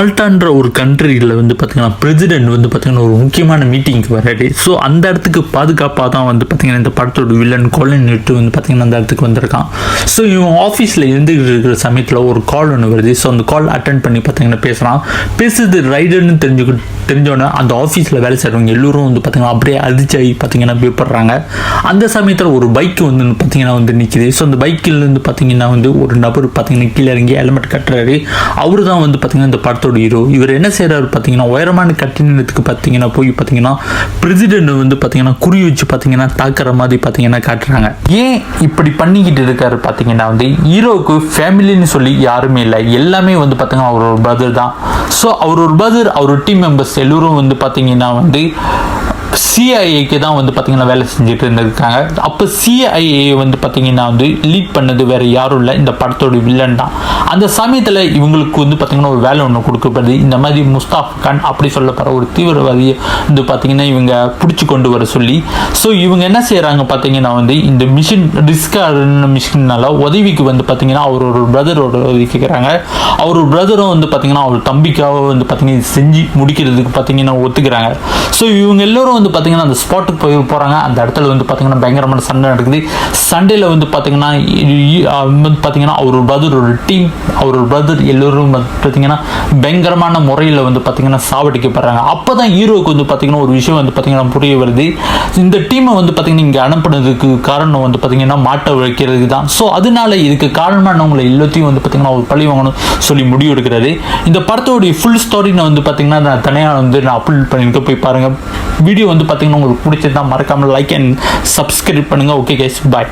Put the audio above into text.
மால்டான்ற ஒரு கண்ட்ரியில் வந்து பார்த்திங்கன்னா பிரசிடென்ட் வந்து பார்த்திங்கன்னா ஒரு முக்கியமான மீட்டிங்க்கு வராது. ஸோ அந்த இடத்துக்கு பாதுகாப்பாக தான் வந்து பார்த்திங்கன்னா இந்த படத்தோட வில்லன் கோலின் நிட்டு வந்து பார்த்திங்கன்னா அந்த இடத்துக்கு வந்திருக்கான். ஸோ இவன் ஆஃபீஸில் இருந்துகிட்டு இருக்கிற சமயத்தில் ஒரு கால் ஒன்று வருது. ஸோ அந்த கால் அட்டன் பண்ணி பார்த்திங்கன்னா பேசுறது ரைடர்னு தெரிஞ்சோன்னே அந்த ஆஃபீஸில் வேலை செய்கிறவங்க எல்லோரும் வந்து பார்த்திங்கன்னா அப்படியே அதிர்ச்சி பார்த்திங்கன்னா பயப்படுறாங்க. அந்த சமயத்தில் ஒரு பைக் வந்து பார்த்திங்கன்னா வந்து நிற்கிது. ஸோ அந்த பைக்கில் இருந்து பார்த்திங்கன்னா வந்து ஒரு நபர் பார்த்திங்கன்னா கீழே இறங்கி ஹெல்மெட் கட்டுறாரு. அவரு தான் வந்து பார்த்திங்கன்னா இந்த படத்தோட ஹீரோ. இவர் என்ன செய்கிறாரு பார்த்தீங்கன்னா உயரமான கட்டிடத்துக்கு பார்த்தீங்கன்னா போய் பார்த்தீங்கன்னா பிரசிடென்ட் வந்து பார்த்தீங்கன்னா குறி வச்சு பார்த்தீங்கன்னா தாக்குற மாதிரி பார்த்தீங்கன்னா காட்டுறாங்க. ஏன் இப்படி பண்ணிக்கிட்டு இருக்காரு பார்த்தீங்கன்னா வந்து ஹீரோவுக்கு ஃபேமிலின்னு சொல்லி யாருமே இல்லை, எல்லாமே வந்து பார்த்தீங்கன்னா அவரோட பிரதர் தான். ஸோ அவரோட பிரதர் அவரோட டீம் மெம்பர்ஸ் எல்லோரும் வந்து பார்த்தீங்கன்னா வந்து சிஐஏக்கு தான் வந்து பார்த்தீங்கன்னா வேலை செஞ்சுட்டு இருந்திருக்காங்க. அப்போ சிஐஏ வந்து பார்த்தீங்கன்னா வந்து லீட் பண்ணது வேறு யாரும் இல்லை, இந்த படத்தோட வில்லன் தான். அந்த சமயத்தில் இவங்களுக்கு வந்து பார்த்தீங்கன்னா ஒரு வேலை ஒன்று கொடுக்கப்படுது. இந்த மாதிரி முஸ்தாஃப் கான் அப்படி சொல்லப்படுற ஒரு தீவிரவாதியை வந்து பார்த்தீங்கன்னா இவங்க பிடிச்சி கொண்டு வர சொல்லி. ஸோ இவங்க என்ன செய்கிறாங்க பார்த்தீங்கன்னா வந்து இந்த மிஷின் ரிஸ்கான மிஷினால உதவிக்கு வந்து பார்த்தீங்கன்னா அவரோட பிரதரோட உதவி கேட்குறாங்க. அவரோட பிரதரும் வந்து பார்த்தீங்கன்னா அவர் தம்பிக்காக வந்து பார்த்தீங்கன்னா செஞ்சு முடிக்கிறதுக்கு பார்த்தீங்கன்னா ஒத்துக்கிறாங்க. ஸோ இவங்க எல்லோரும் வந்து பார்த்தீங்கன்னா அந்த ஸ்பாட்டுக்கு போகிறாங்க. அந்த இடத்துல வந்து பார்த்தீங்கன்னா பயங்கரமான சண்டை நடக்குது. சண்டையில் வந்து பார்த்தீங்கன்னா அவரோட பிரதரோட டீம் அவரோட பிரதர் எல்லோரும் பார்த்தீங்கன்னா பயங்கரமான முறையில் வந்து பார்த்தீங்கன்னா சாவடிக்கப்படுறாங்க. அப்போ தான் ஹீரோவுக்கு வந்து பார்த்தீங்கன்னா ஒரு விஷயம் வந்து பார்த்தீங்கன்னா புரிய வருது. இந்த டீமை வந்து பார்த்தீங்கன்னா இங்கே அனுப்புனதுக்கு காரணம் வந்து பார்த்தீங்கன்னா மாட்ட வைக்கிறதுக்கு தான். ஸோ அதனால இதுக்கு காரணமானவங்களை எல்லாத்தையும் வந்து பார்த்தீங்கன்னா ஒரு பழி வாங்கணும் சொல்லி முடிவு எடுக்கிறாரு. இந்த படத்தோடைய ஃபுல் ஸ்டோரி நான் வந்து பார்த்தீங்கன்னா நான் தனியாக வந்து நான் அப்லோட் பண்ணியிருக்கேன், போய் பாருங்கள். வீடியோ வந்து பார்த்தீங்கன்னா உங்களுக்கு பிடிச்சது தான், மறக்காமல் லைக் அண்ட் சப்ஸ்கிரைப் பண்ணுங்கள். ஓகே கைஸ், பாய்.